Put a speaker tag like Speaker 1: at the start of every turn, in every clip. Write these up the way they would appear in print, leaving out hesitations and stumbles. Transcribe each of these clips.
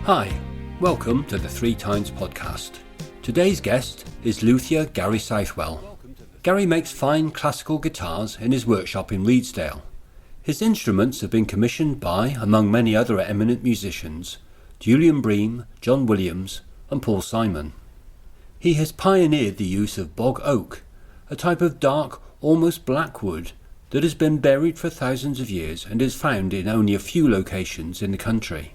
Speaker 1: Hi, welcome to the Three Times podcast. Today's guest is luthier Gary Southwell. Gary makes fine classical guitars in his workshop in Redesdale. His instruments have been commissioned by, among many other eminent musicians, Julian Bream, John Williams and Paul Simon. He has pioneered the use of Bog Oak, a type of dark, almost black wood that has been buried for thousands of years and is found in only a few locations in the country.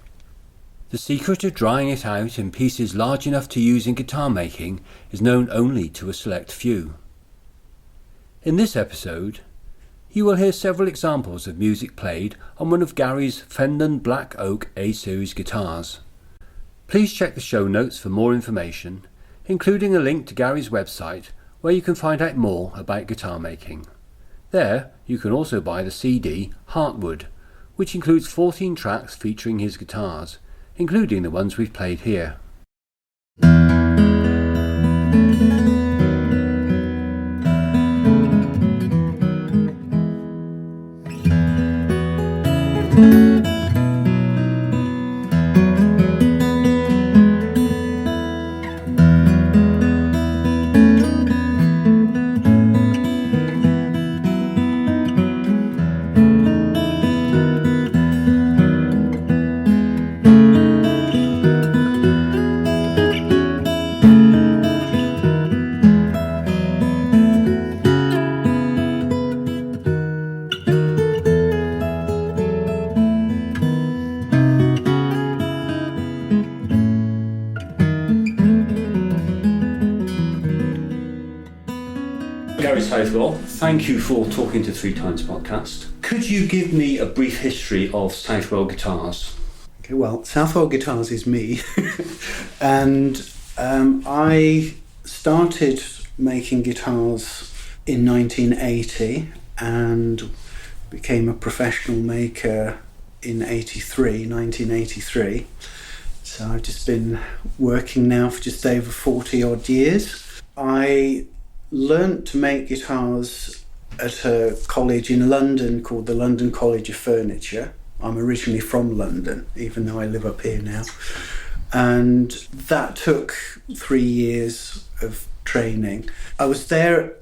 Speaker 1: The secret of drying it out in pieces large enough to use in guitar making is known only to a select few. In this episode, you will hear several examples of music played on one of Gary's Fenland Black Oak A-series guitars. Please check the show notes for more information, including a link to Gary's website where you can find out more about guitar making. There, you can also buy the CD Heartwood, which includes 14 tracks featuring his guitars, including the ones we've played here. Gary Southwell, thank you for talking to Three Times podcast. Could you give me a brief history of Southwell Guitars?
Speaker 2: Okay, well, Southwell Guitars is me, and I started making guitars in 1980 and became a professional maker in 1983. So I've just been working now for just over 40 odd years. I learnt to make guitars at a college in London called the London College of Furniture. I'm originally from London, even though I live up here now. And that took 3 years of training. I was there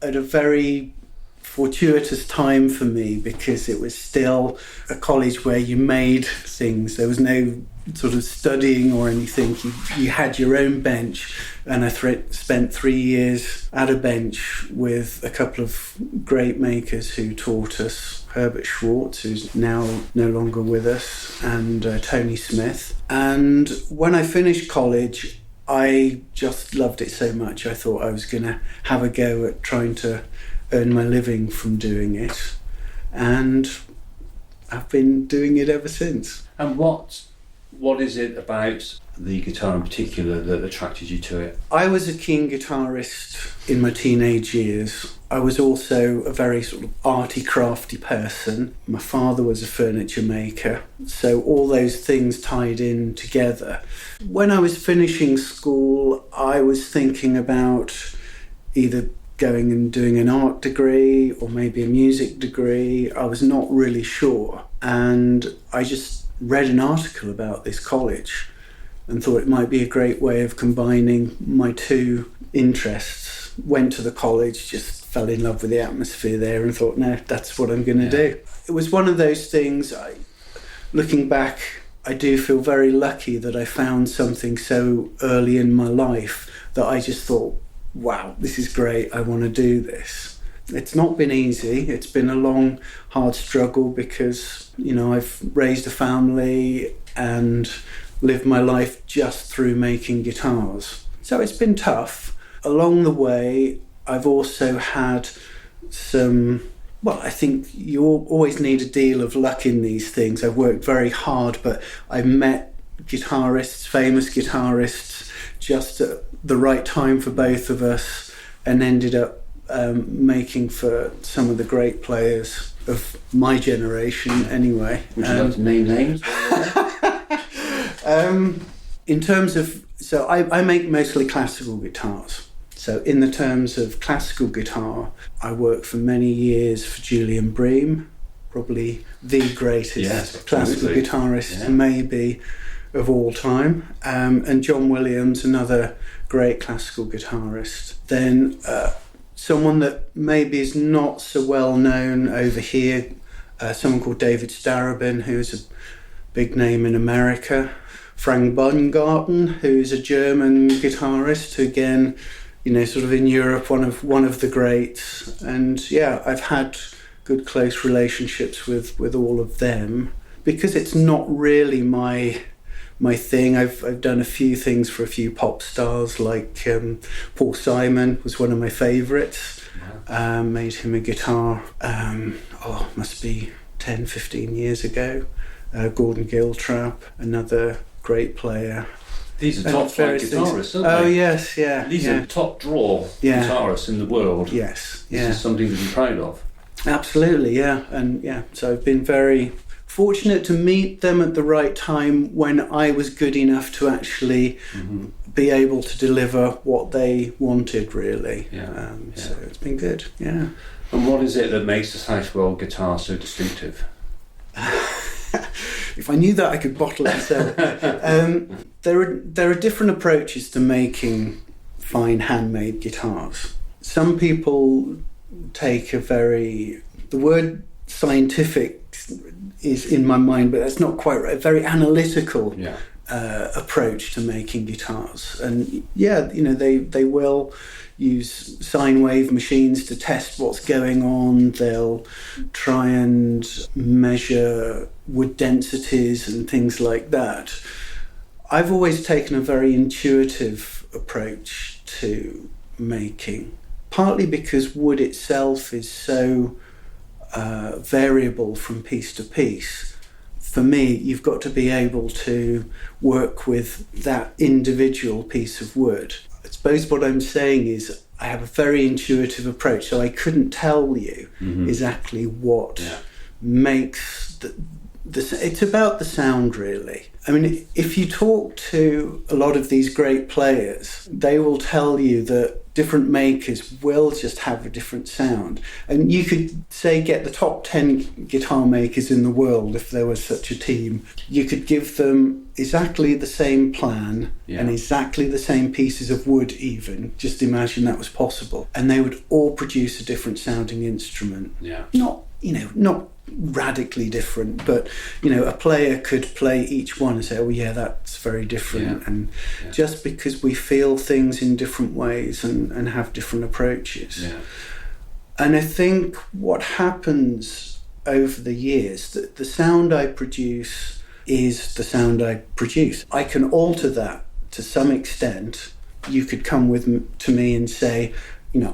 Speaker 2: at a very fortuitous time for me because it was still a college where you made things. There was no sort of studying or anything. You had your own bench, and I spent 3 years at a bench with a couple of great makers who taught us. Herbert Schwartz, who's now no longer with us, and Tony Smith. And when I finished college, I just loved it so much. I thought I was going to have a go at trying to earn my living from doing it. And I've been doing it ever since.
Speaker 1: And what is it about the guitar in particular that attracted you to it?
Speaker 2: I was a keen guitarist in my teenage years. I was also a very sort of arty, crafty person. My father was a furniture maker, so all those things tied in together. When I was finishing school, I was thinking about either going and doing an art degree or maybe a music degree. I was not really sure, and I just read an article about this college and thought it might be a great way of combining my two interests. Went to the college, just fell in love with the atmosphere there and thought, no, that's what I'm going to do. It was one of those things, looking back, I do feel very lucky that I found something so early in my life that I just thought, wow, this is great, I want to do this. It's not been easy. It's been a long, hard struggle because, I've raised a family and lived my life just through making guitars. So it's been tough. Along the way, I've also had I think you always need a deal of luck in these things. I've worked very hard, but I've met guitarists, famous guitarists, just at the right time for both of us, and ended up making for some of the great players of my generation anyway.
Speaker 1: Would you like to name names?
Speaker 2: In terms of, so I make mostly classical guitars. So in the terms of classical guitar, I worked for many years for Julian Bream, probably the greatest classical guitarist maybe of all time, and John Williams, another great classical guitarist. Then someone that maybe is not so well known over here, someone called David Starobin, who's a big name in America. Frank Baumgarten, who's a German guitarist, who again, sort of in Europe, one of the greats. And I've had good close relationships with all of them, because it's not really my thing. I've done a few things for a few pop stars, like Paul Simon was one of my favourites. Wow. Made him a guitar, must be 10, 15 years ago. Gordon Giltrap, another great player.
Speaker 1: These are top flight guitarists, aren't they?
Speaker 2: Oh yes, yeah.
Speaker 1: These are top draw guitarists in the world.
Speaker 2: Yes,
Speaker 1: This is something to be proud of.
Speaker 2: Absolutely, yeah. And so I've been very fortunate to meet them at the right time when I was good enough to actually be able to deliver what they wanted, really. So it's been good, yeah.
Speaker 1: And what is it that makes the Southwell guitar so distinctive?
Speaker 2: If I knew that, I could bottle it and sell it. There are different approaches to making fine handmade guitars. Some people take the word scientific is in my mind, but that's not quite right. A very analytical approach to making guitars, and they will use sine wave machines to test what's going on. They'll try and measure wood densities and things like that. I've always taken a very intuitive approach to making, partly because wood itself is so variable from piece to piece. For me, you've got to be able to work with that individual piece of wood. I suppose what I'm saying is I have a very intuitive approach, so I couldn't tell you exactly what makes it's about the sound, really. I mean, if you talk to a lot of these great players, they will tell you that different makers will just have a different sound. And you could say get the top 10 guitar makers in the world, if there was such a team. You could give them exactly the same plan and exactly the same pieces of wood even. Just imagine that was possible. And they would all produce a different sounding instrument. Not radically different, but a player could play each one and say, oh yeah, that's very different. And just because we feel things in different ways and have different approaches. And I think what happens over the years, that the sound I produce is the sound I produce. I can alter that to some extent. You could come to me and say,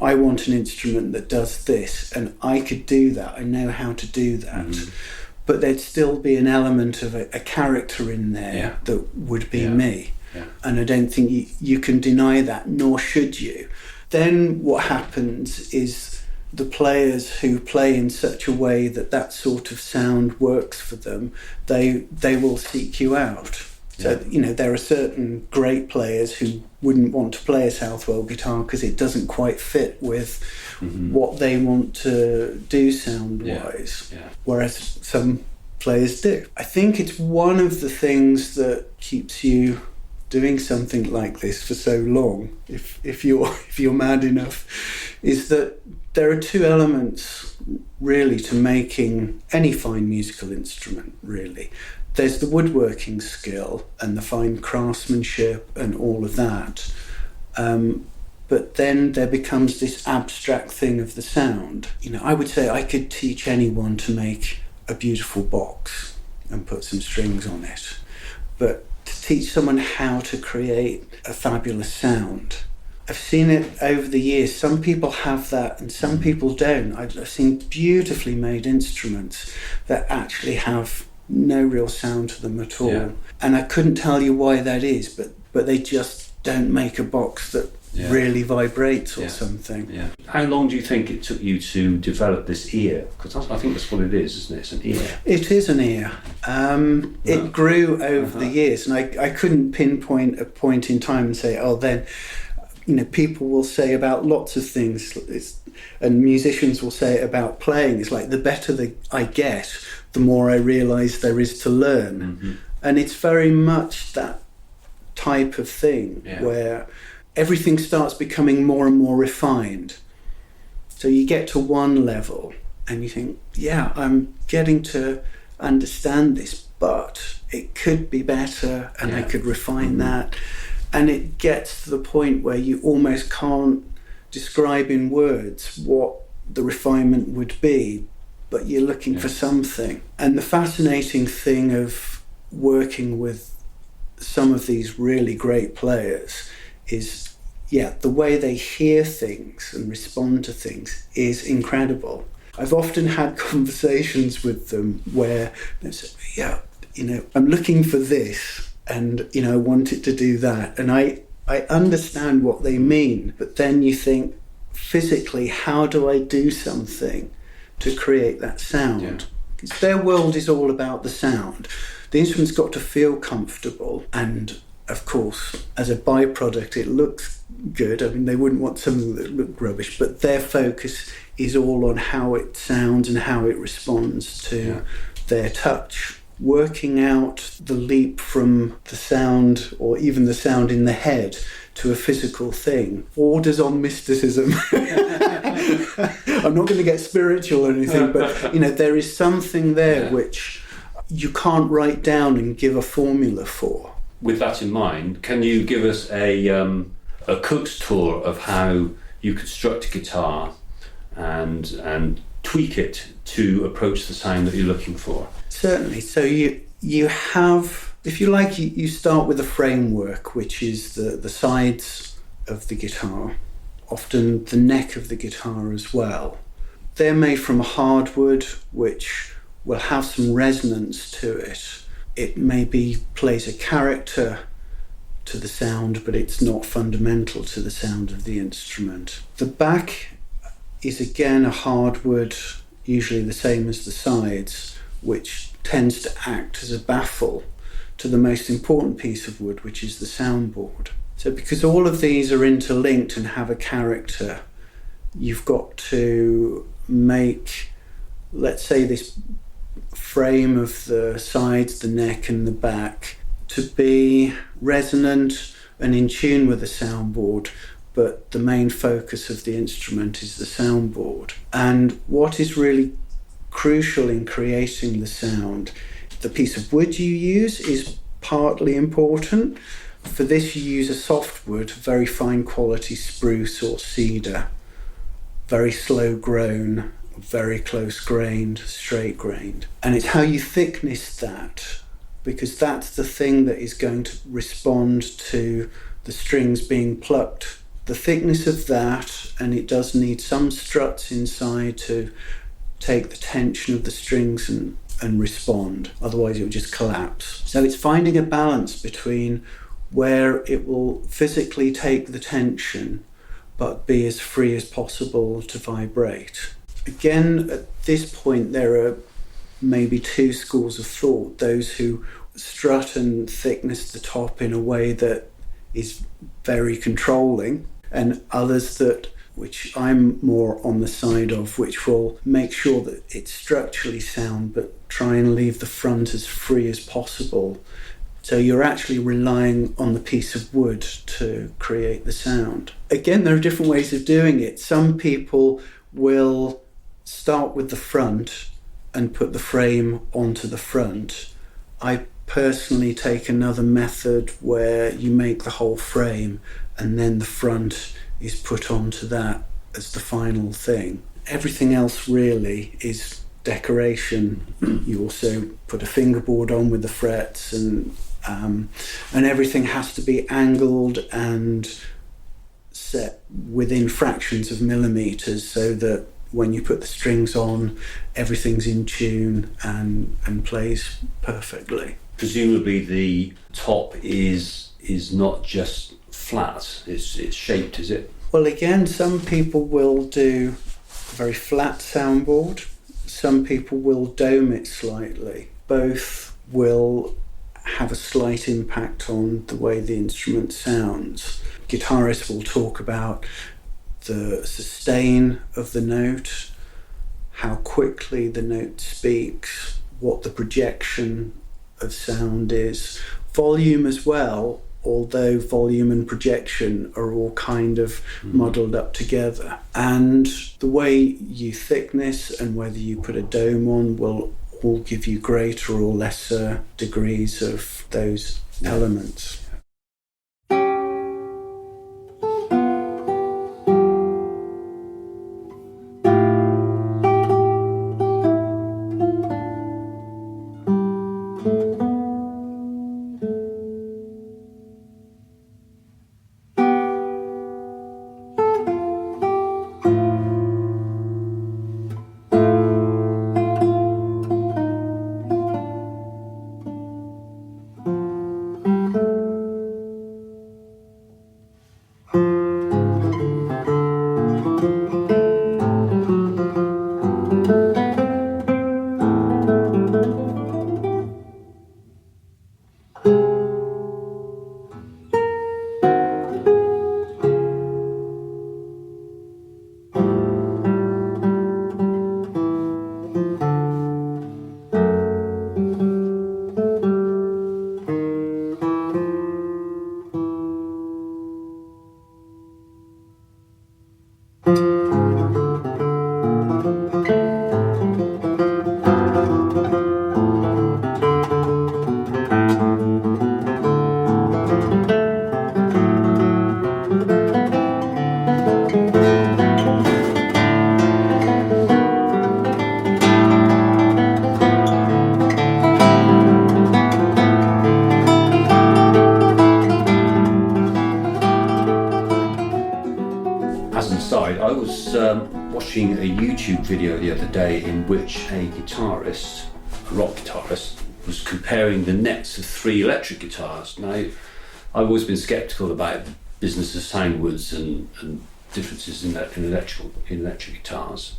Speaker 2: I want an instrument that does this, and I could do that. I know how to do that. But there'd still be an element of a character in there that would be me. And I don't think you can deny that, nor should you. Then what happens is the players who play in such a way that sort of sound works for them, they will seek you out. So, there are certain great players who wouldn't want to play a Southwell guitar because it doesn't quite fit with what they want to do sound-wise, whereas some players do. I think it's one of the things that keeps you doing something like this for so long, if you're mad enough, is that there are two elements really to making any fine musical instrument, really. There's the woodworking skill and the fine craftsmanship and all of that. But then there becomes this abstract thing of the sound. I would say I could teach anyone to make a beautiful box and put some strings on it. But to teach someone how to create a fabulous sound, I've seen it over the years. Some people have that and some people don't. I've seen beautifully made instruments that actually have no real sound to them at all. And I couldn't tell you why that is, but they just don't make a box that really vibrates or something.
Speaker 1: Yeah. How long do you think it took you to develop this ear? Because I think that's what it is, isn't it? It's an ear.
Speaker 2: It is an ear. It grew over the years, and I couldn't pinpoint a point in time and say, oh, then, people will say about lots of things, and musicians will say it about playing. It's like the better I get, the more I realise there is to learn. Mm-hmm. And it's very much that type of thing where everything starts becoming more and more refined. So you get to one level and you think, I'm getting to understand this, but it could be better and I could refine that. And it gets to the point where you almost can't describe in words what the refinement would be, but you're looking for something. And the fascinating thing of working with some of these really great players is, the way they hear things and respond to things is incredible. I've often had conversations with them where they say, I'm looking for this and, I want it to do that. And I understand what they mean, but then you think, physically, how do I do something to create that sound? Because their world is all about the sound. The instrument's got to feel comfortable, and of course, as a byproduct, it looks good. I mean, they wouldn't want something that looked rubbish, but their focus is all on how it sounds and how it responds to their touch. Working out the leap from the sound, or even the sound in the head, to a physical thing borders on mysticism. I'm not going to get spiritual or anything, but there is something there which you can't write down and give a formula for.
Speaker 1: With that in mind, can you give us a cook's tour of how you construct a guitar and tweak it to approach the sound that you're looking for?
Speaker 2: Certainly. So you have, if you like, you start with a framework, which is the sides of the guitar, often the neck of the guitar as well. They're made from hardwood, which will have some resonance to it. It maybe plays a character to the sound, but it's not fundamental to the sound of the instrument. The back is again a hardwood, usually the same as the sides, which tends to act as a baffle to the most important piece of wood, which is the soundboard. So because all of these are interlinked and have a character, you've got to make, let's say, this frame of the sides, the neck and the back to be resonant and in tune with the soundboard, but the main focus of the instrument is the soundboard. And what is really crucial in creating the sound, the piece of wood you use is partly important. For this you use a softwood, very fine quality spruce or cedar, very slow grown, very close grained, straight grained. And it's how you thickness that, because that's the thing that is going to respond to the strings being plucked. The thickness of that, and it does need some struts inside to take the tension of the strings and respond, otherwise it will just collapse. So it's finding a balance between where it will physically take the tension but be as free as possible to vibrate. Again, at this point there are maybe two schools of thought: those who strut and thickness the top in a way that is very controlling, and others that, which I'm more on the side of, which will make sure that it's structurally sound but try and leave the front as free as possible. So you're actually relying on the piece of wood to create the sound. Again, there are different ways of doing it. Some people will start with the front and put the frame onto the front. I personally take another method where you make the whole frame and then the front is put onto that as the final thing. Everything else really is decoration. You also put a fingerboard on with the frets, and everything has to be angled and set within fractions of millimeters so that when you put the strings on, everything's in tune and plays perfectly.
Speaker 1: Presumably the top is not just flat. It's shaped, is it?
Speaker 2: Well, again, some people will do a very flat soundboard. Some people will dome it slightly. Both will have a slight impact on the way the instrument sounds. Guitarists will talk about the sustain of the note, how quickly the note speaks, what the projection of sound is. Volume as well, although volume and projection are all kind of muddled up together. And the way you thickness and whether you put a dome on will all give you greater or lesser degrees of those elements.
Speaker 1: Watching a YouTube video the other day in which a guitarist, a rock guitarist, was comparing the necks of 3 electric guitars. Now, I've always been sceptical about the business of soundwoods and differences in electric guitars,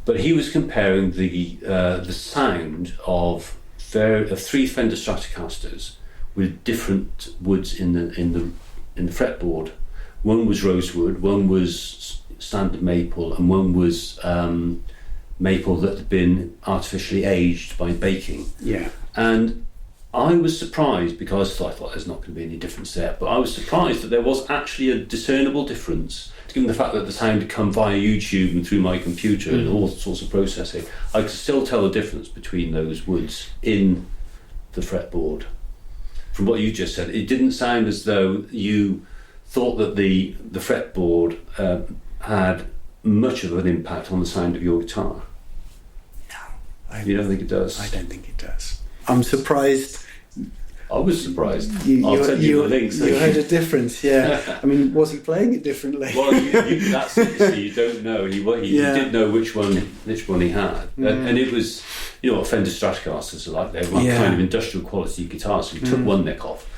Speaker 1: but he was comparing the sound of 3 Fender Stratocasters with different woods in the fretboard. One was rosewood, one was standard maple, and one was maple that had been artificially aged by baking.
Speaker 2: Yeah.
Speaker 1: And I was surprised, because I thought there's not going to be any difference there, but I was surprised that there was actually a discernible difference. Given the fact that the sound had come via YouTube and through my computer and all sorts of processing, I could still tell the difference between those woods in the fretboard. From what you just said, it didn't sound as though you thought that the fretboard had much of an impact on the sound of your guitar.
Speaker 2: No.
Speaker 1: You don't think it does?
Speaker 2: I don't think it does. I'm surprised.
Speaker 1: I was surprised.
Speaker 2: I'll
Speaker 1: send you the links.
Speaker 2: You heard a difference, yeah. I mean, was he playing it differently?
Speaker 1: Well, that's it. So you don't know. He did know which one he had, and it was, what Fender Stratocasters are like. They're kind of industrial quality guitars. So he took one neck off,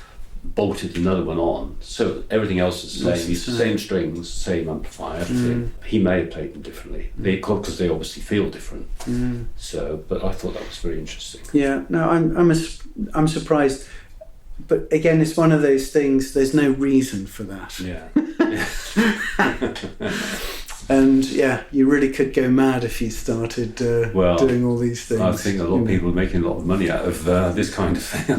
Speaker 1: bolted another one on, so everything else is the same. It's the same strings, same amplifier, everything. He may have played them differently because they obviously feel different. So, but I thought that was very interesting.
Speaker 2: Yeah, no, I'm surprised, but again, it's one of those things. There's no reason for that.
Speaker 1: Yeah.
Speaker 2: And you really could go mad if you started doing all these things.
Speaker 1: I think a lot of people are making a lot of money out of this kind of thing.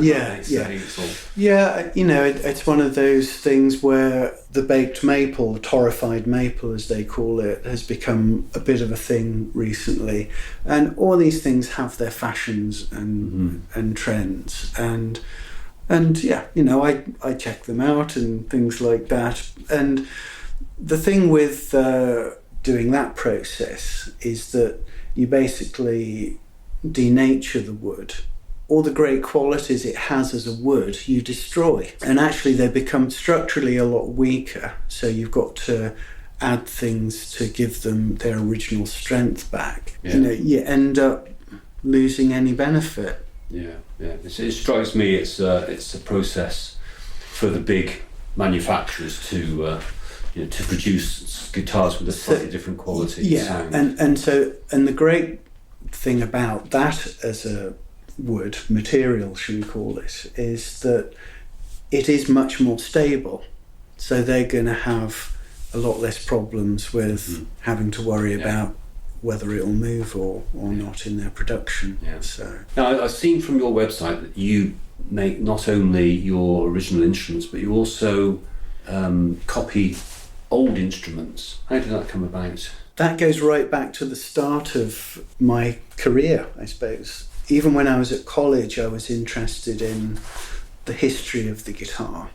Speaker 2: It's one of those things where the baked maple, the torrified maple as they call it, has become a bit of a thing recently. And all these things have their fashions and trends. And I check them out and things like that. And the thing with doing that process is that you basically denature the wood. All the great qualities it has as a wood, you destroy. And actually they become structurally a lot weaker, so you've got to add things to give them their original strength back.
Speaker 1: Yeah.
Speaker 2: You end up losing any benefit.
Speaker 1: Yeah. It strikes me it's a process for the big manufacturers to produce guitars with a slightly different quality.
Speaker 2: Yeah,
Speaker 1: sound.
Speaker 2: and the great thing about that as a wood material, should we call it, is that it is much more stable. So they're going to have a lot less problems with having to worry about whether it'll move or not in their production.
Speaker 1: Yeah.
Speaker 2: So
Speaker 1: now, I've seen from your website that you make not only your original instruments, but you also copy old instruments. How did that come about?
Speaker 2: that goes right back to the start of my career, I suppose. Even when I was at college, I was interested in the history of the guitar,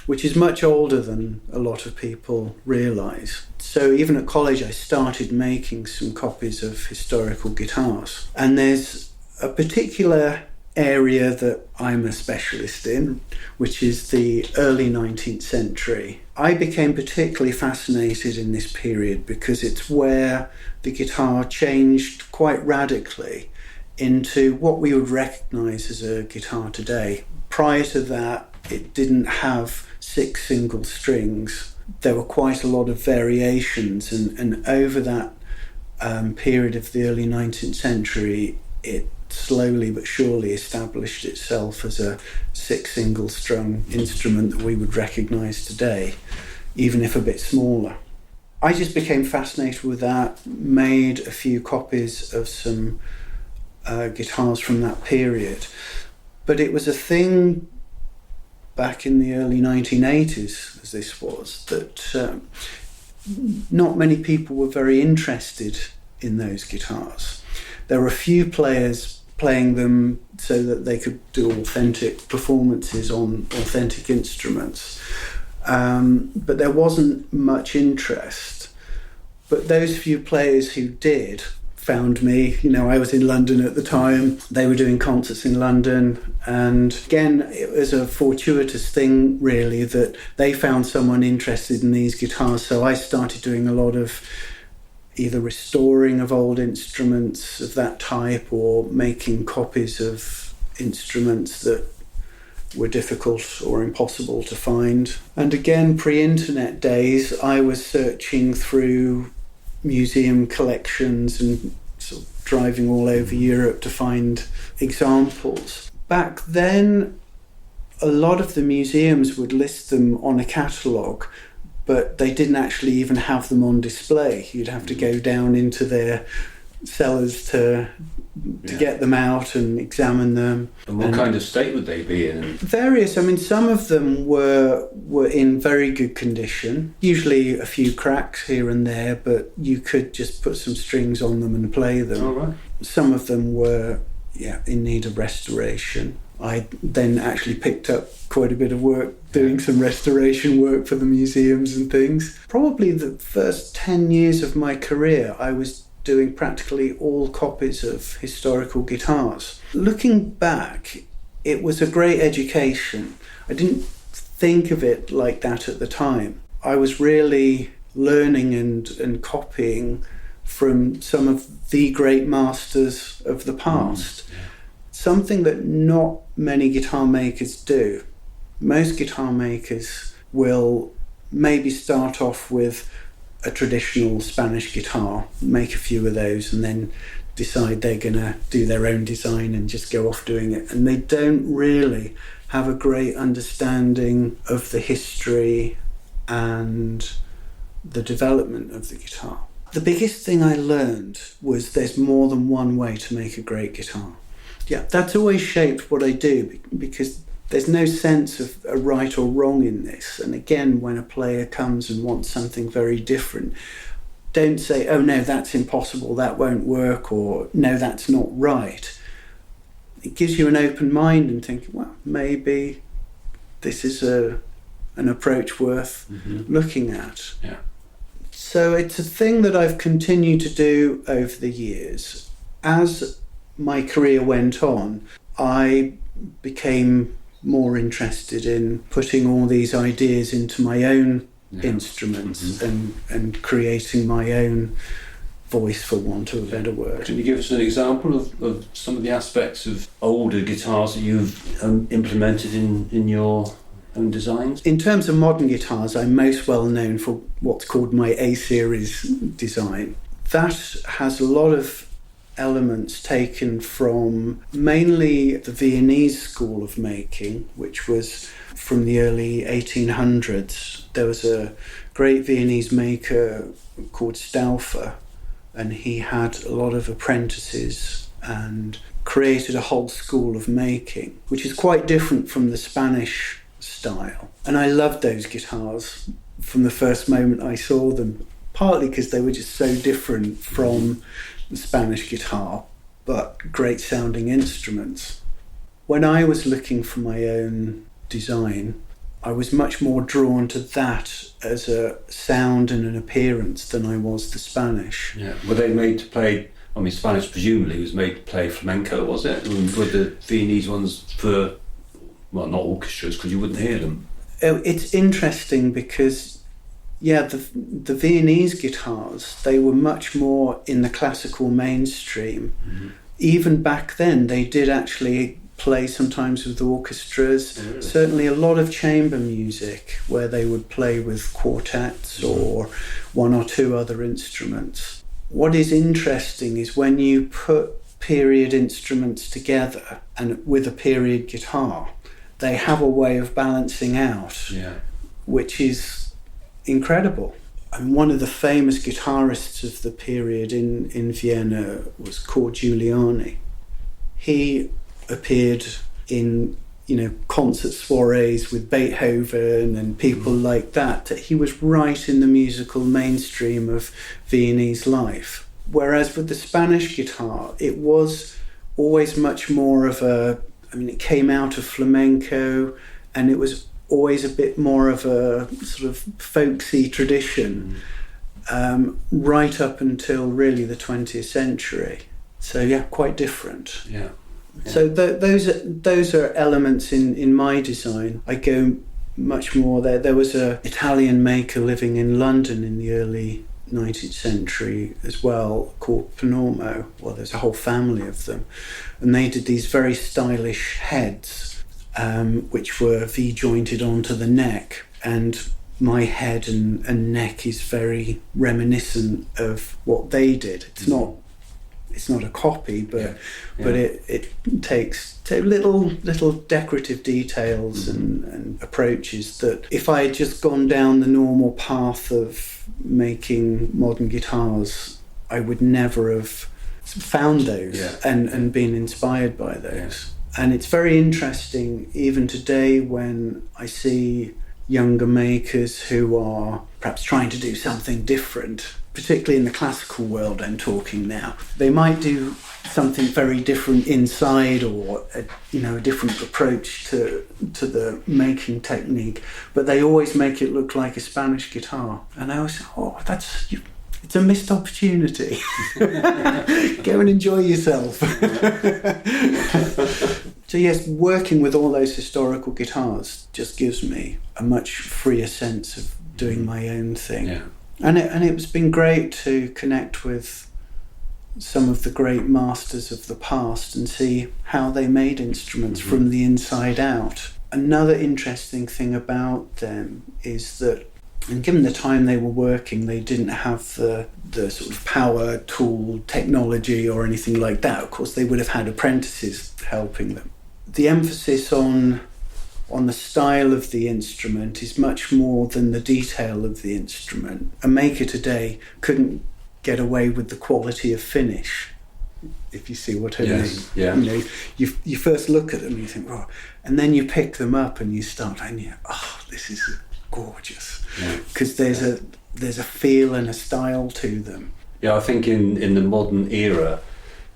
Speaker 2: which is much older than a lot of people realise. So even at college, I started making some copies of historical guitars. And there's a particular area that I'm a specialist in, which is the early 19th century. I became particularly fascinated in this period because it's where the guitar changed quite radically into what we would recognise as a guitar today. Prior to that, it didn't have 6 single strings. There were quite a lot of variations, and over that period of the early 19th century, it slowly but surely established itself as a 6 single strung instrument that we would recognise today, even if a bit smaller. I just became fascinated with that, made a few copies of some guitars from that period. But it was a thing back in the early 1980s, as this was, that not many people were very interested in those guitars. There were a few players playing them so that they could do authentic performances on authentic instruments. But there wasn't much interest. But those few players who did found me. You know, I was in London at the time. They were doing concerts in London. And again, it was a fortuitous thing, really, that they found someone interested in these guitars. So I started doing a lot of either restoring of old instruments of that type or making copies of instruments that were difficult or impossible to find. And again, pre-internet days, I was searching through museum collections and sort of driving all over Europe to find examples. Back then, a lot of the museums would list them on a catalogue, but they didn't actually even have them on display. You'd have to go down into their cellars to get them out and examine them.
Speaker 1: And what kind of state would they be in?
Speaker 2: Various. I mean, some of them were in very good condition, usually a few cracks here and there, but you could just put some strings on them and play them.
Speaker 1: All right.
Speaker 2: Some of them were in need of restoration. I then actually picked up quite a bit of work doing some restoration work for the museums and things. Probably the first 10 years of my career, I was doing practically all copies of historical guitars. Looking back, it was a great education. I didn't think of it like that at the time. I was really learning and copying from some of the great masters of the past. Something that not many guitar makers do. Most guitar makers will maybe start off with a traditional Spanish guitar, make a few of those, and then decide they're going to do their own design and just go off doing it. And they don't really have a great understanding of the history and the development of the guitar. The biggest thing I learned was there's more than one way to make a great guitar. Yeah, that's always shaped what I do, because there's no sense of a right or wrong in this. And again, when a player comes and wants something very different, don't say, oh no, that's impossible, that won't work, or no, that's not right. It gives you an open mind and thinking, well, maybe this is an approach worth looking at.
Speaker 1: Yeah.
Speaker 2: So it's a thing that I've continued to do over the years. As my career went on, I became more interested in putting all these ideas into my own instruments and creating my own voice, for want of a better word.
Speaker 1: Can you give us an example of some of the aspects of older guitars that you've implemented in your own designs?
Speaker 2: In terms of modern guitars, I'm most well known for what's called my A-series design. That has a lot of elements taken from mainly the Viennese school of making, which was from the early 1800s. There was a great Viennese maker called Stauffer, and he had a lot of apprentices and created a whole school of making, which is quite different from the Spanish style. And I loved those guitars from the first moment I saw them, partly because they were just so different from the Spanish guitar, but great sounding instruments. When I was looking for my own design, I was much more drawn to that as a sound and an appearance than I was the Spanish.
Speaker 1: Yeah. Were they made to play, I mean, Spanish presumably was made to play flamenco, was it? Were the Viennese ones for, well, not orchestras, because you wouldn't hear them?
Speaker 2: It's interesting because, yeah, the Viennese guitars, they were much more in the classical mainstream. Mm-hmm. Even back then, they did actually play sometimes with orchestras. Really? Certainly a lot of chamber music where they would play with quartets or one or two other instruments. What is interesting is when you put period instruments together and with a period guitar, they have a way of balancing out, which is incredible. And one of the famous guitarists of the period in Vienna was called Giuliani. He appeared in, concert soirees with Beethoven and people like that. He was right in the musical mainstream of Viennese life. Whereas with the Spanish guitar, it was always much more of it came out of flamenco, and it was always a bit more of a sort of folksy tradition, right up until really the 20th century. So yeah, quite different.
Speaker 1: Yeah.
Speaker 2: So those are elements in my design. I go much more there. There was an Italian maker living in London in the early 19th century as well, called Panormo. Well, there's a whole family of them, and they did these very stylish heads, which were V-jointed onto the neck, and my head and neck is very reminiscent of what they did. It's not a copy, but it takes little decorative details and approaches that if I had just gone down the normal path of making modern guitars, I would never have found those and been inspired by those. Yeah. And it's very interesting even today when I see younger makers who are perhaps trying to do something different, particularly in the classical world I'm talking now. They might do something very different inside, or a different approach to the making technique, but they always make it look like a Spanish guitar. And I always say, it's a missed opportunity. Go and enjoy yourself. So yes, working with all those historical guitars just gives me a much freer sense of doing my own thing. Yeah. And it's been great to connect with some of the great masters of the past and see how they made instruments from the inside out. Another interesting thing about them is that, and given the time they were working, they didn't have the sort of power tool technology or anything like that. Of course, they would have had apprentices helping them. The emphasis on the style of the instrument is much more than the detail of the instrument. A maker today couldn't get away with the quality of finish, if you see what I mean.
Speaker 1: Yeah.
Speaker 2: You first look at them and you think, and then you pick them up and you start and this is gorgeous, because there's a feel and a style to them.
Speaker 1: Yeah, I think in the modern era,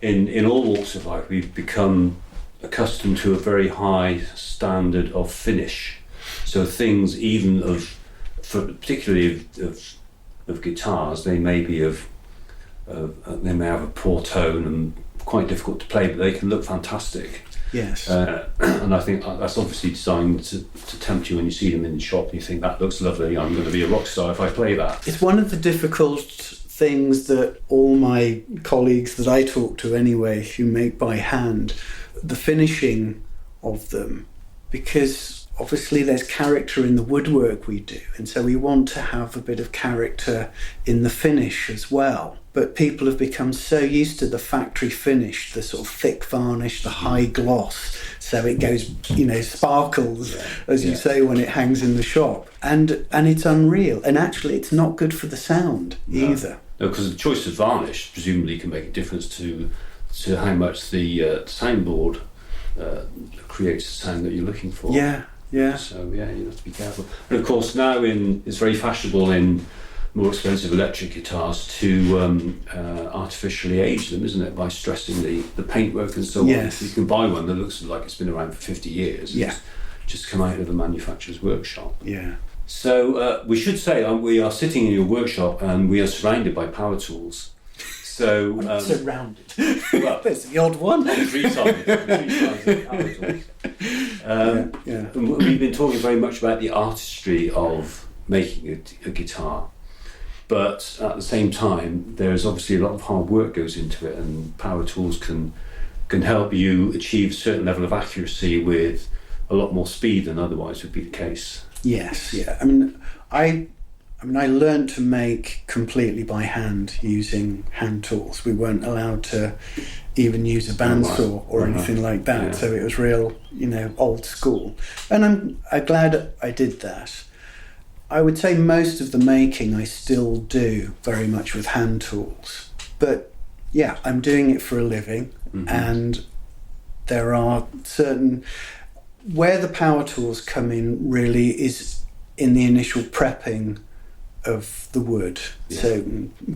Speaker 1: in all walks of life, we've become accustomed to a very high standard of finish. So things even particularly of guitars, they may be they may have a poor tone and quite difficult to play, but they can look fantastic.
Speaker 2: Yes.
Speaker 1: And I think that's obviously designed to tempt you when you see them in the shop and you think, that looks lovely, I'm going to be a rock star if I play that.
Speaker 2: It's one of the difficult things that all my colleagues that I talk to anyway, who make by hand, the finishing of them, because obviously there's character in the woodwork we do, and so we want to have a bit of character in the finish as well. But people have become so used to the factory finish, the sort of thick varnish, the high gloss, so it goes, sparkles, as you say, when it hangs in the shop. And it's unreal. And actually, it's not good for the sound either.
Speaker 1: No, because the choice of varnish presumably can make a difference to how much the soundboard creates the sound that you're looking for.
Speaker 2: Yeah.
Speaker 1: So, you have to be careful. And of course, now it's very fashionable in more expensive electric guitars to artificially age them, isn't it, by stressing the paintwork and so on.
Speaker 2: Yes.
Speaker 1: You can buy one that looks like it's been around for 50 years.
Speaker 2: Yeah.
Speaker 1: It's just come out of the manufacturer's workshop.
Speaker 2: Yeah.
Speaker 1: So we should say we are sitting in your workshop and we are surrounded by power tools. So
Speaker 2: surrounded.
Speaker 1: Well,
Speaker 2: there's the odd one.
Speaker 1: Three times power tools. And we've been talking very much about the artistry of making a guitar. But at the same time, there's obviously a lot of hard work goes into it, and power tools can help you achieve a certain level of accuracy with a lot more speed than otherwise would be the case.
Speaker 2: Yes, yeah. I learned to make completely by hand using hand tools. We weren't allowed to even use a bandsaw or anything like that. Yeah. So it was real, old school. And I'm glad I did that. I would say most of the making I still do very much with hand tools. But yeah, I'm doing it for a living, and there are certain... Where the power tools come in really is in the initial prepping of the wood. Yeah. So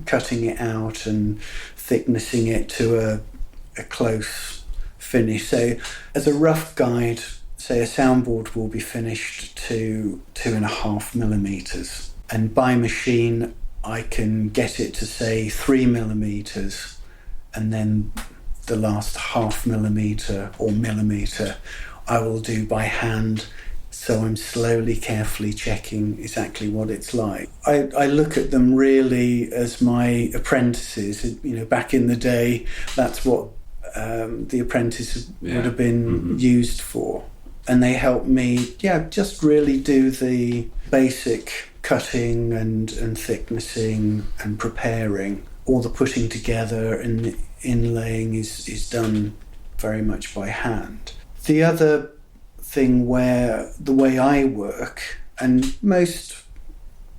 Speaker 2: cutting it out and thicknessing it to a close finish. So as a rough guide, say a soundboard will be finished to 2.5 millimeters, and by machine I can get it to say 3 millimeters, and then the last 0.5 millimeter or millimeter I will do by hand. So I'm slowly, carefully checking exactly what it's like. I look at them really as my apprentices. Back in the day, that's what the apprentice would have been used for. And they help me, just really do the basic cutting and thicknessing and preparing. All the putting together and the inlaying is done very much by hand. The other thing where the way I work, and most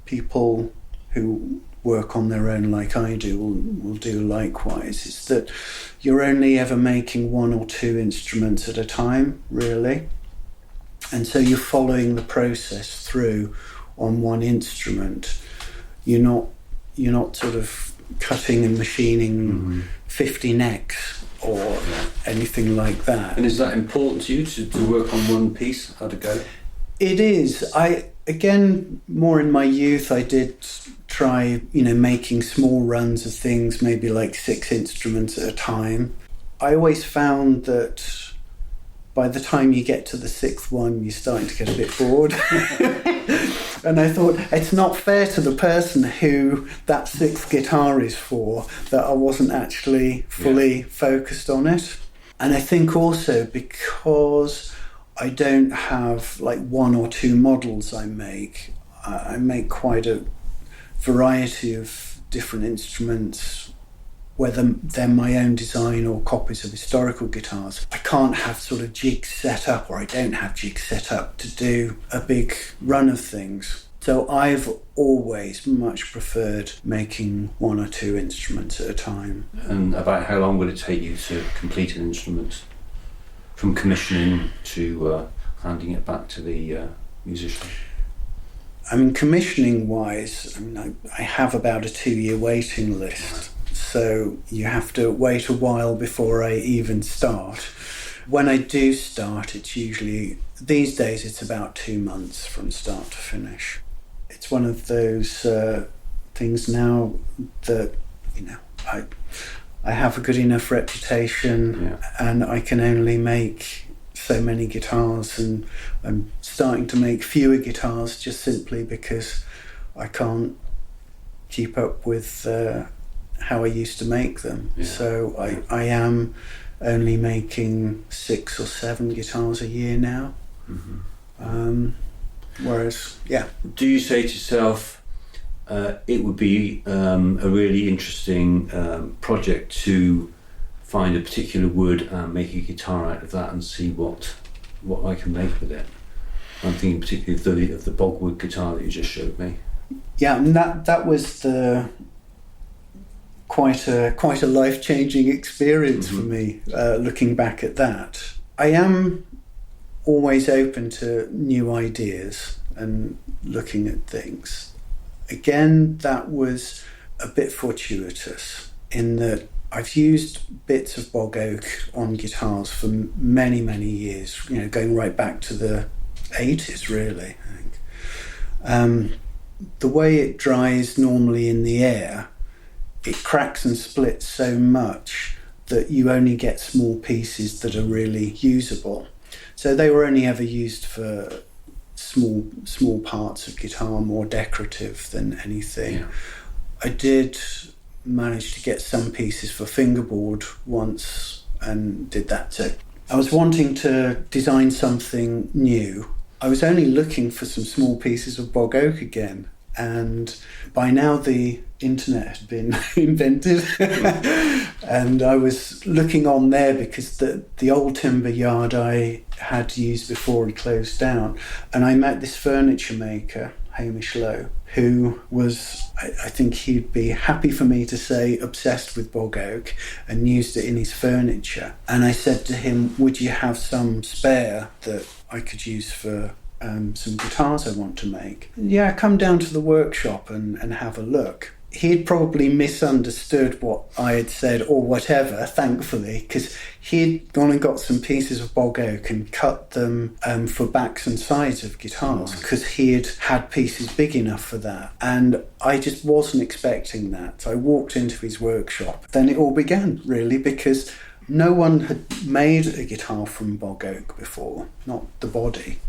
Speaker 2: people who work on their own like I do will do likewise, is that you're only ever making 1 or 2 instruments at a time, really. And so you're following the process through on one instrument. You're not sort of cutting and machining 50 necks or anything like that. And
Speaker 1: is that important to you to work on one piece at a go?
Speaker 2: It is. Again, more in my youth, I did try, making small runs of things, maybe like 6 instruments at a time. I always found that by the time you get to the 6th one, you're starting to get a bit bored. And I thought, it's not fair to the person who that 6th guitar is for, that I wasn't actually fully focused on it. And I think also because I don't have like 1 or 2 models I make quite a variety of different instruments, whether they're my own design or copies of historical guitars. I can't have sort of jigs set up, or I don't have jigs set up to do a big run of things. So I've always much preferred making 1 or 2 instruments at a time.
Speaker 1: And about how long would it take you to complete an instrument, from commissioning to handing it back to the musician?
Speaker 2: Commissioning wise, I have about a 2-year waiting list. So you have to wait a while before I even start. When I do start, it's usually, these days it's about 2 months from start to finish. It's one of those things now that, I have a good enough reputation and I can only make so many guitars, and I'm starting to make fewer guitars just simply because I can't keep up with how I used to make them. So I am only making 6 or 7 guitars a year now. Whereas, yeah.
Speaker 1: Do you say to yourself, it would be a really interesting project to find a particular wood and make a guitar out of that and see what I can make with it? I'm thinking particularly of the bogwood guitar that you just showed me.
Speaker 2: Yeah, and that was quite a life-changing experience for me, looking back at that. I am always open to new ideas and looking at things. Again, that was a bit fortuitous in that I've used bits of bog oak on guitars for many, many years, going right back to the 80s, really, I think. The way it dries normally in the air, it cracks and splits so much that you only get small pieces that are really usable. So they were only ever used for small parts of guitar, more decorative than anything. Yeah. I did manage to get some pieces for fingerboard once and did that too. I was wanting to design something new. I was only looking for some small pieces of bog oak again, and by now the internet had been invented. And I was looking on there because the old timber yard I had used before he closed down, and I met this furniture maker, Hamish Lowe, who was, I think he'd be happy for me to say, obsessed with bog oak and used it in his furniture. And I said to him, would you have some spare that I could use for some guitars I want to make? Yeah, come down to the workshop and have a look. He'd probably misunderstood what I had said or whatever, thankfully, because he'd gone and got some pieces of bog oak and cut them for backs and sides of guitars, because he had pieces big enough for that. And I just wasn't expecting that. So I walked into his workshop. Then it all began, really, because no one had made a guitar from bog oak before, not the body,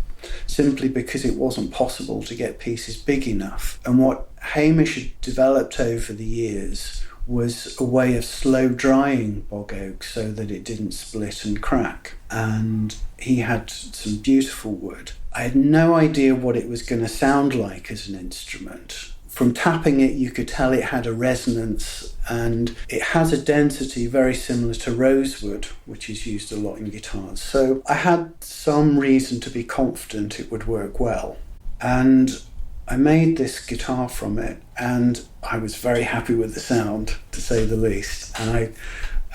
Speaker 2: simply because it wasn't possible to get pieces big enough. And what Hamish had developed over the years was a way of slow drying bog oak so that it didn't split and crack. And he had some beautiful wood. I had no idea what it was going to sound like as an instrument. From tapping it, you could tell it had a resonance, and it has a density very similar to rosewood, which is used a lot in guitars. So I had some reason to be confident it would work well. And I made this guitar from it, and I was very happy with the sound, to say the least. And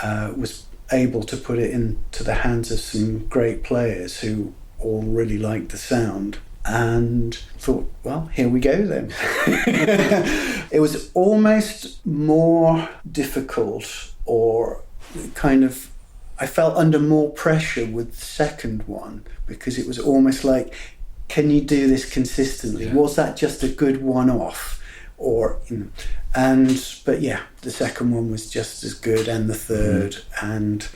Speaker 2: I was able to put it into the hands of some great players who all really liked the sound. And thought, well, here we go then. It was almost more difficult, or kind of, I felt under more pressure with the second one, because it was almost like, can you do this consistently? Yeah. Was that just a good one-off? But yeah, the second one was just as good, and the third, and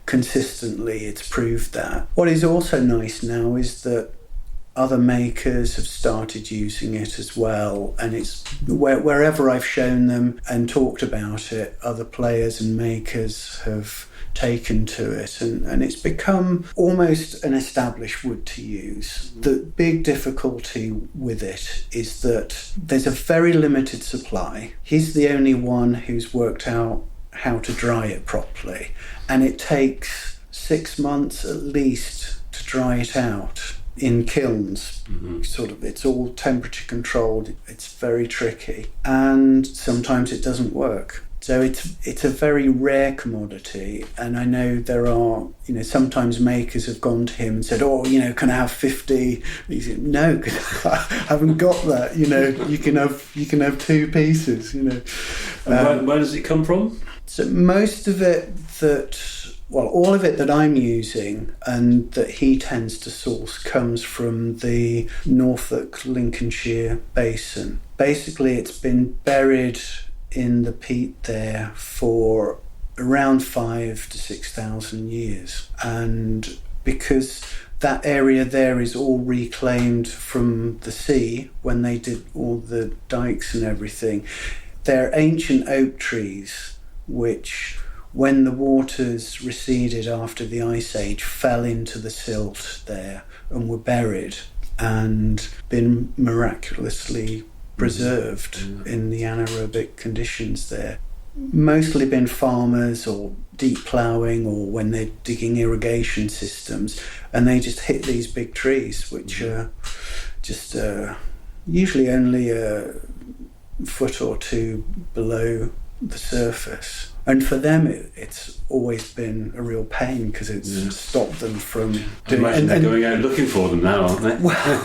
Speaker 2: consistently it's proved that. What is also nice now is that other makers have started using it as well, and it's wherever I've shown them and talked about it, other players and makers have taken to it, and it's become almost an established wood to use. The big difficulty with it is that there's a very limited supply. He's the only one who's worked out how to dry it properly, and it takes 6 months at least to dry it out in kilns. Sort of, it's all temperature controlled. It's very tricky, and sometimes it doesn't work. So it's a very rare commodity, and I know there are, sometimes makers have gone to him and said, can I have 50? He said, no, because I haven't got that. You can have 2 pieces.
Speaker 1: Where does it come from?
Speaker 2: So most of it all of it that I'm using and that he tends to source comes from the Norfolk, Lincolnshire basin. Basically, it's been buried in the peat there for around 5,000 to 6,000 years. And because that area there is all reclaimed from the sea when they did all the dikes and everything, they're ancient oak trees which, when the waters receded after the Ice Age, fell into the silt there and were buried. and been miraculously preserved in the anaerobic conditions there. Mostly been farmers or deep ploughing or when they're digging irrigation systems, and they just hit these big trees which are just usually only a foot or two below the surface. And for them it's always been a real pain because it's stopped them from doing
Speaker 1: it. They're going out looking for them now, aren't they?
Speaker 2: Well,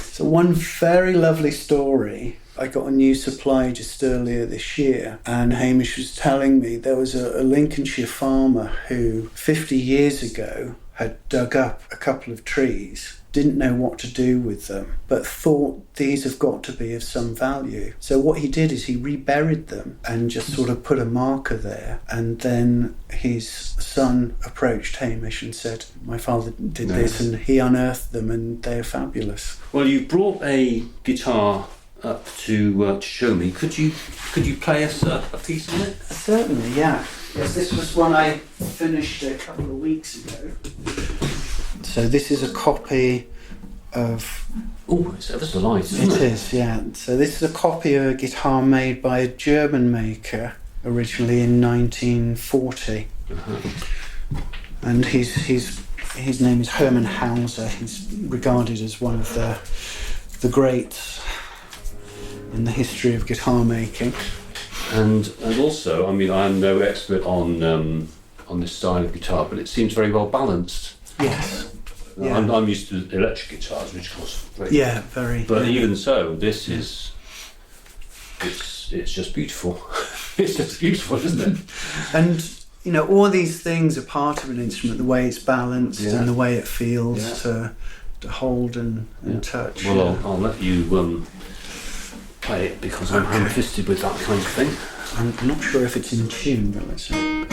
Speaker 2: so one very lovely story, I got a new supply just earlier this year, and Hamish was telling me there was a Lincolnshire farmer who 50 years ago had dug up a couple of trees, didn't know what to do with them, but thought these have got to be of some value. So what he did is he reburied them and just sort of put a marker there, and then his son approached Hamish and said, my father did this, and he unearthed them, and they're fabulous.
Speaker 1: Well, you brought a guitar up to show me. Could you play us a piece on it?
Speaker 2: Certainly, yeah. Yes, this was one I finished a couple of weeks ago. So this is a copy of...
Speaker 1: Oh, it's ever so light, isn't it?
Speaker 2: It is, yeah. So this is a copy of a guitar made by a German maker, originally in 1940. And his name is Hermann Hauser. He's regarded as one of the greats in the history of guitar making.
Speaker 1: And also, I mean, I'm no expert on this style of guitar, but it seems very well balanced.
Speaker 2: Yes.
Speaker 1: Yeah. I'm used to electric guitars, which of course
Speaker 2: very.
Speaker 1: But even so, this is it's just beautiful. It's just beautiful, isn't it?
Speaker 2: And all these things are part of an instrument. The way it's balanced and the way it feels to hold and touch.
Speaker 1: Well, I'll let you play it because I'm ham-fisted with that kind of thing.
Speaker 2: I'm not sure if it's in tune, but let's see.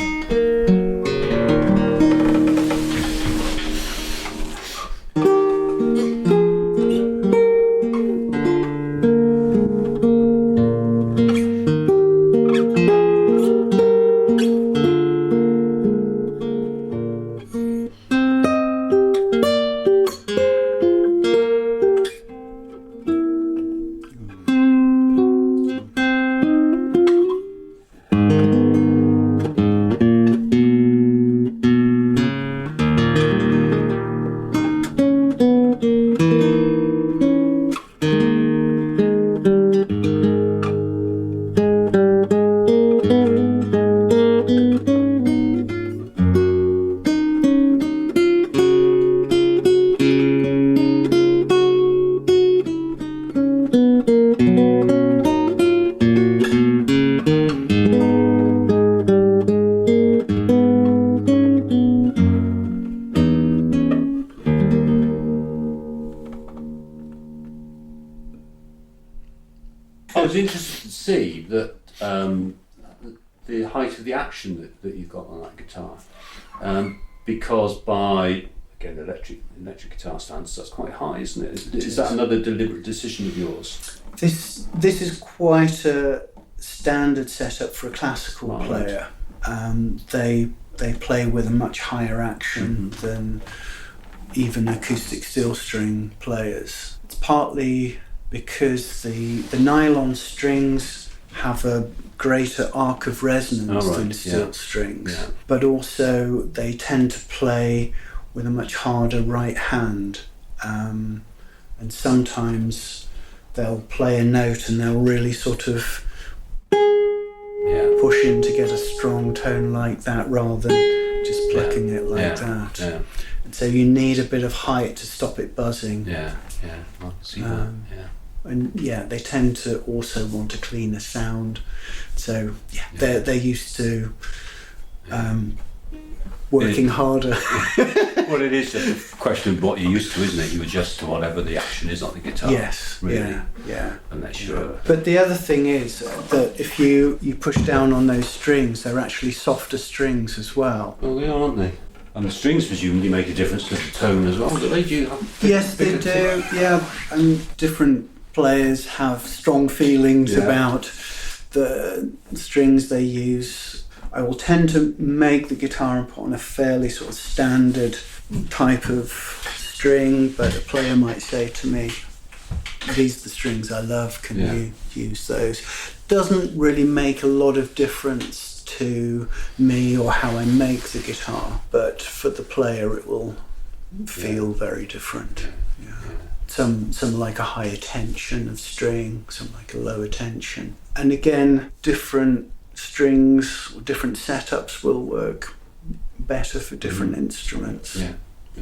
Speaker 1: I was interested to see that the height of the action that you've got on that guitar, because by again electric guitar standards, that's quite high, isn't it? Is that another deliberate decision of yours?
Speaker 2: This is quite a standard setup for a classical player. They play with a much higher action than even acoustic steel string players. It's partly because the nylon strings have a greater arc of resonance than steel strings, but also they tend to play with a much harder right hand, and sometimes they'll play a note and they'll really sort of push in to get a strong tone like that rather than just plucking it like that. And so you need a bit of height to stop it buzzing.
Speaker 1: I can see that.
Speaker 2: And they tend to also want a cleaner sound. So they're used to working harder.
Speaker 1: Well, it is just a question of what you're used to, isn't it? You adjust to whatever the action is on the guitar.
Speaker 2: Yes,
Speaker 1: really.
Speaker 2: yeah.
Speaker 1: And that's sure.
Speaker 2: But the other thing is that if you push down on those strings, they're actually softer strings as well.
Speaker 1: Oh, they are, aren't they? And the strings presumably make a difference to the tone as well, do they?
Speaker 2: Yes, they do. Yeah, and different players have strong feelings about the strings they use. I will tend to make the guitar and put on a fairly sort of standard type of string, but a player might say to me, these are the strings I love, can you use those? Doesn't really make a lot of difference to me or how I make the guitar, but for the player it will feel very different. Yeah. Some like a higher tension of string, some like a lower tension. And again, different strings or different setups will work better for different instruments.
Speaker 1: Yeah.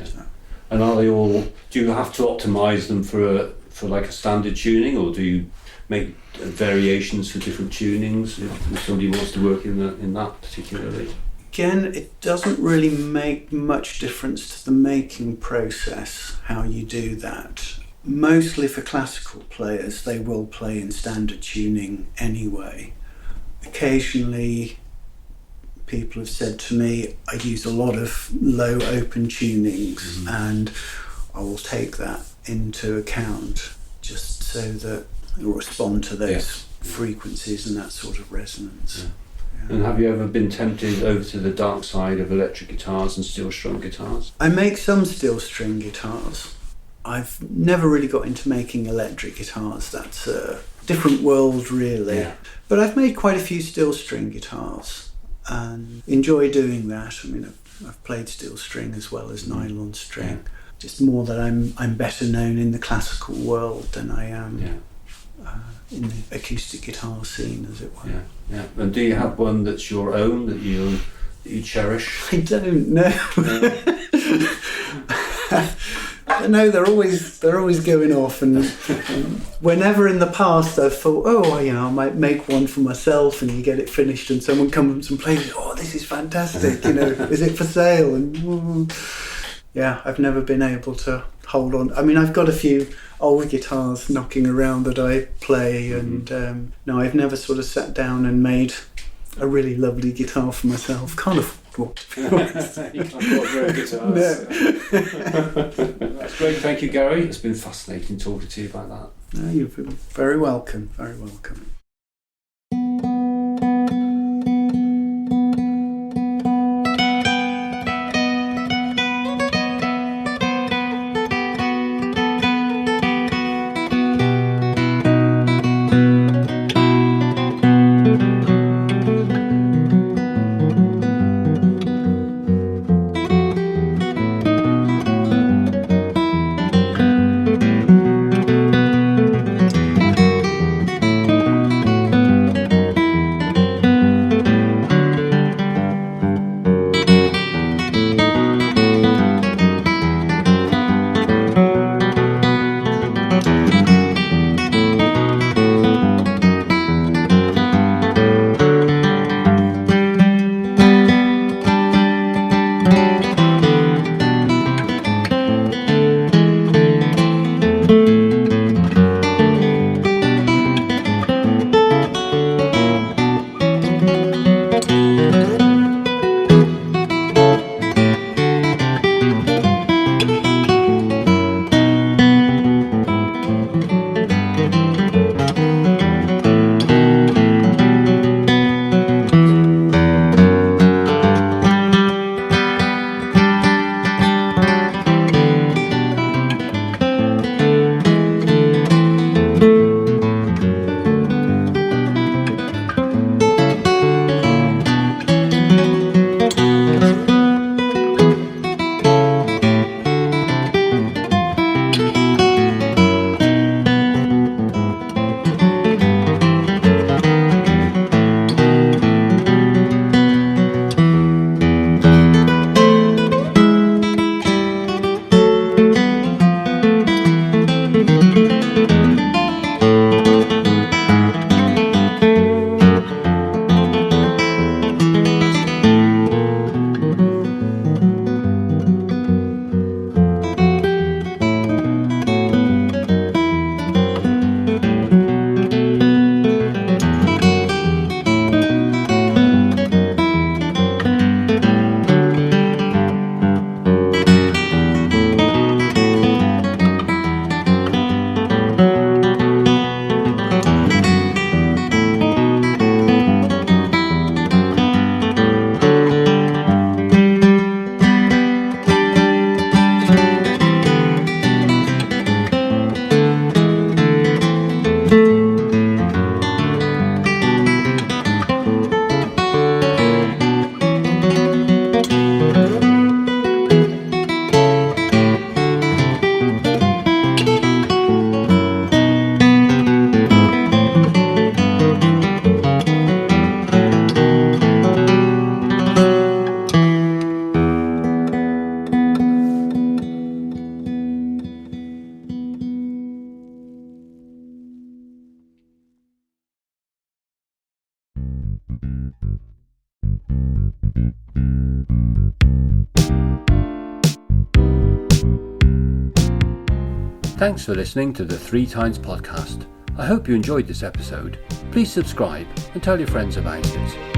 Speaker 1: So. And are they all, do you have to optimise them for like a standard tuning, or do you make variations for different tunings if somebody wants to work in that particularly?
Speaker 2: Again, it doesn't really make much difference to the making process, how you do that. Mostly for classical players, they will play in standard tuning anyway. Occasionally, people have said to me, I use a lot of low open tunings, and I will take that into account just so that it will respond to those frequencies and that sort of resonance.
Speaker 1: Yeah. And have you ever been tempted over to the dark side of electric guitars and steel strum guitars?
Speaker 2: I make some steel string guitars. I've never really got into making electric guitars. That's a different world, really. Yeah. But I've made quite a few steel string guitars and enjoy doing that. I mean, I've played steel string as well as nylon string. Yeah. Just more that I'm better known in the classical world than I am in the acoustic guitar scene, as it were.
Speaker 1: Yeah, yeah. And do you have one that's your own that you cherish?
Speaker 2: I don't know. No, they're always going off, and whenever in the past I've thought, I might make one for myself, and you get it finished, and someone comes and plays it. Oh, this is fantastic! Is it for sale? And I've never been able to hold on. I mean, I've got a few old guitars knocking around that I play, and no, I've never sort of sat down and made a really lovely guitar for myself. Can't afford one, to be honest.
Speaker 1: You can't afford very guitars. No. That's great. Thank you, Gary. It's been fascinating talking to you about that.
Speaker 2: No, you've been very welcome. Very welcome.
Speaker 1: Thanks for listening to the 3 Times podcast. I hope you enjoyed this episode. Please subscribe and tell your friends about it.